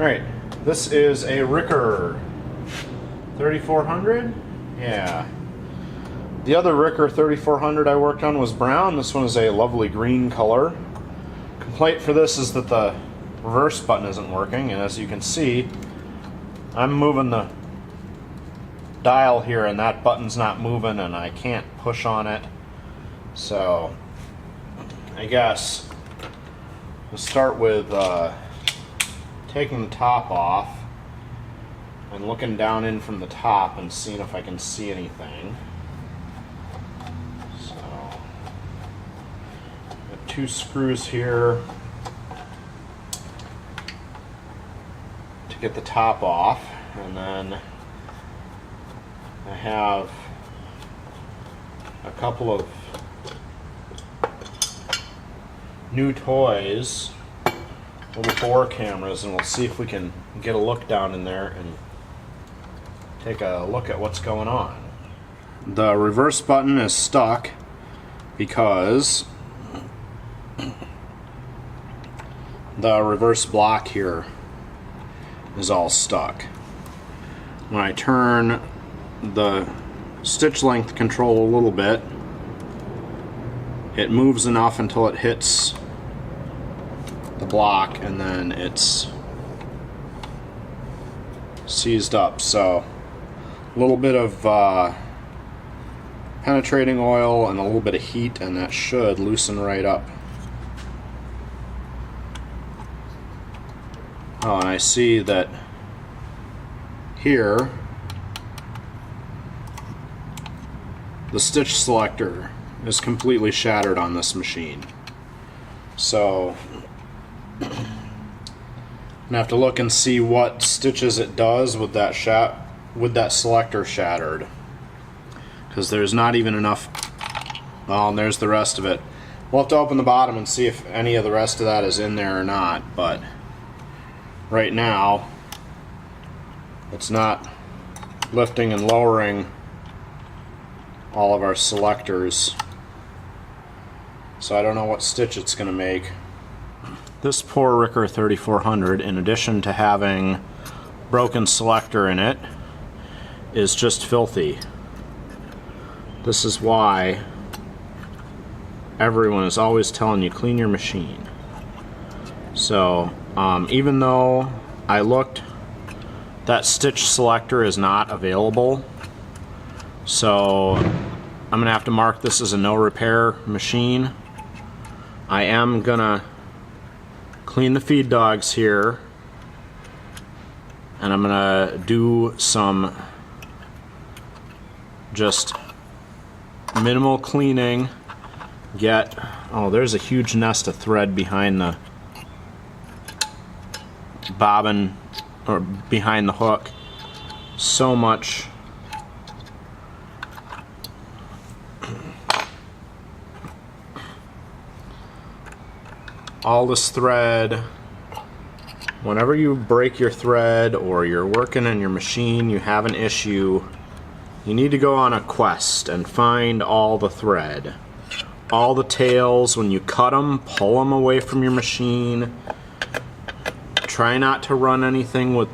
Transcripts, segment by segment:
Alright, this is a Riccar 3400. Yeah. The other Riccar 3400 I worked on was brown. This one is a lovely green color. Complaint for this is that the reverse button isn't working, and as you can see, I'm moving the dial here and that button's not moving and I can't push on it. So I guess we'll start with taking the top off and looking down in from the top and seeing if I can see anything. So got 2 screws here to get the top off, and then I have a couple of new toys, little bore cameras, and we'll see if we can get a look down in there and take a look at what's going on. The reverse button is stuck because the reverse block here is all stuck. When I turn the stitch length control a little bit, it moves enough until it hits the block and then it's seized up. So a little bit of penetrating oil and a little bit of heat, and that should loosen right up. Oh, and I see that here the stitch selector is completely shattered on this machine. So I'm gonna have to look and see what stitches it does with that selector shattered, because there's not even enough. Oh, and there's the rest of it. We'll have to open the bottom and see if any of the rest of that is in there or not, but right now it's not lifting and lowering all of our selectors, so I don't know what stitch it's going to make. This poor Riccar 3400, in addition to having broken selector in it, is just filthy. This is why everyone is always telling you clean your machine. So even though I looked, that stitch selector is not available, so I'm gonna have to mark this as a no repair machine. I am gonna clean the feed dogs here, and I'm gonna do some just minimal cleaning. Oh, there's a huge nest of thread behind the bobbin, or behind the hook. So much all this thread. Whenever you break your thread or you're working on your machine, you have an issue, you need to go on a quest and find all the thread. All the tails, when you cut them, pull them away from your machine. Try not to run anything with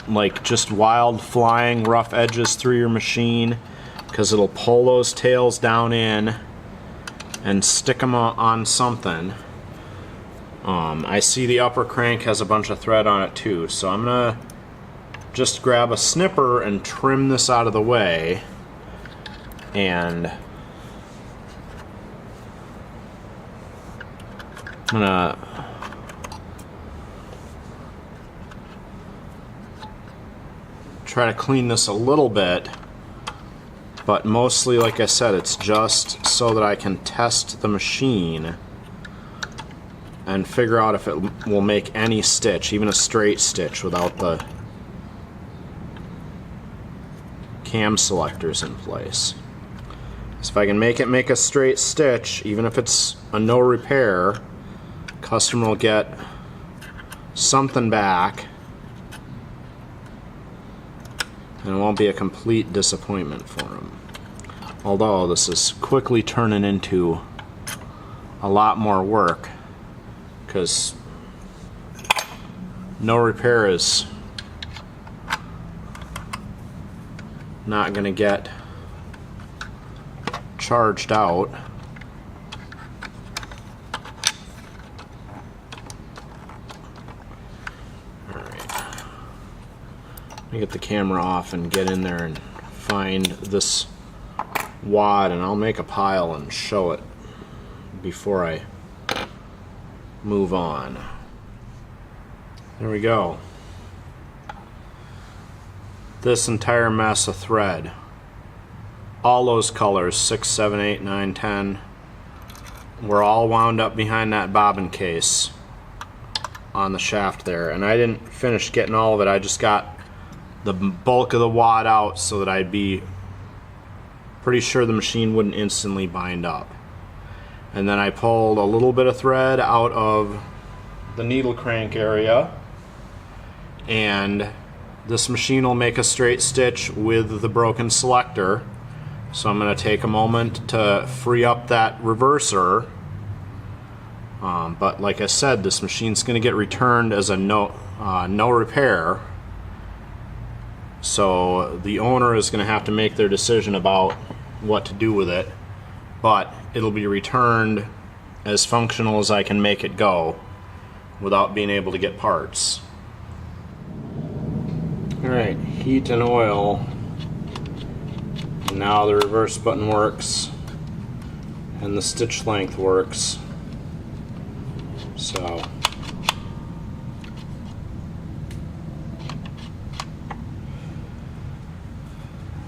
like just wild flying rough edges through your machine, because it'll pull those tails down in and stick them on something. I see the upper crank has a bunch of thread on it too, so I'm gonna just grab a snipper and trim this out of the way, and I'm gonna try to clean this a little bit, but mostly, like I said, it's just so that I can test the machine and figure out if it will make any stitch, even a straight stitch, without the cam selectors in place. So if I can make it make a straight stitch, even if it's a no repair, customer will get something back, and it won't be a complete disappointment for them. Although this is quickly turning into a lot more work, because no repair is not going to get charged out. Let me get the camera off and get in there and find this wad, and I'll make a pile and show it before I move on. There we go. This entire mess of thread, all those colors, 6, 7, 8, 9, 10, were all wound up behind that bobbin case on the shaft there, and I didn't finish getting all of it. I just got the bulk of the wad out so that I'd be pretty sure the machine wouldn't instantly bind up. And then I pulled a little bit of thread out of the needle crank area, and this machine will make a straight stitch with the broken selector. So I'm going to take a moment to free up that reverser. But like I said, this machine's going to get returned as a no repair. So the owner is going to have to make their decision about what to do with it. But it'll be returned as functional as I can make it go without being able to get parts. Alright, heat and oil. And now the reverse button works and the stitch length works. So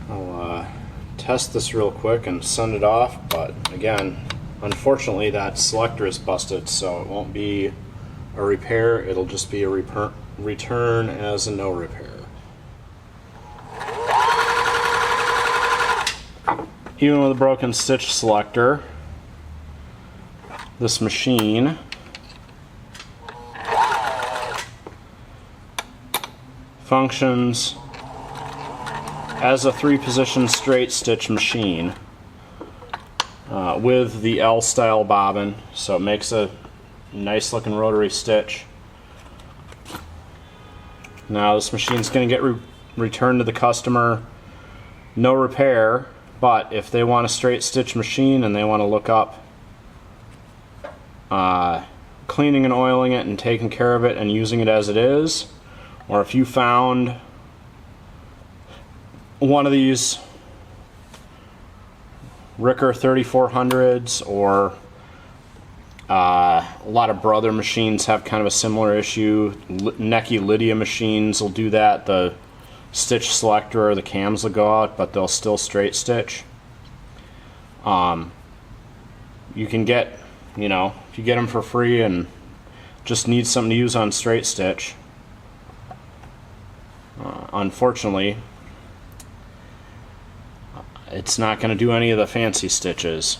I'll test this real quick and send it off, but again, unfortunately that selector is busted, so it won't be a repair, it'll just be a return as a no repair. Even with a broken stitch selector, this machine functions as a 3-position straight stitch machine with the L style bobbin, so it makes a nice looking rotary stitch. Now this machine's going to get returned to the customer, no repair, but if they want a straight stitch machine and they want to look up cleaning and oiling it and taking care of it and using it as it is, or if you found one of these Riccar 3400s, or a lot of brother machines have kind of a similar issue. Necchi Lydia machines will do that. The stitch selector or the cams will go out, but they'll still straight stitch. You can get, if you get them for free and just need something to use on straight stitch, unfortunately it's not going to do any of the fancy stitches.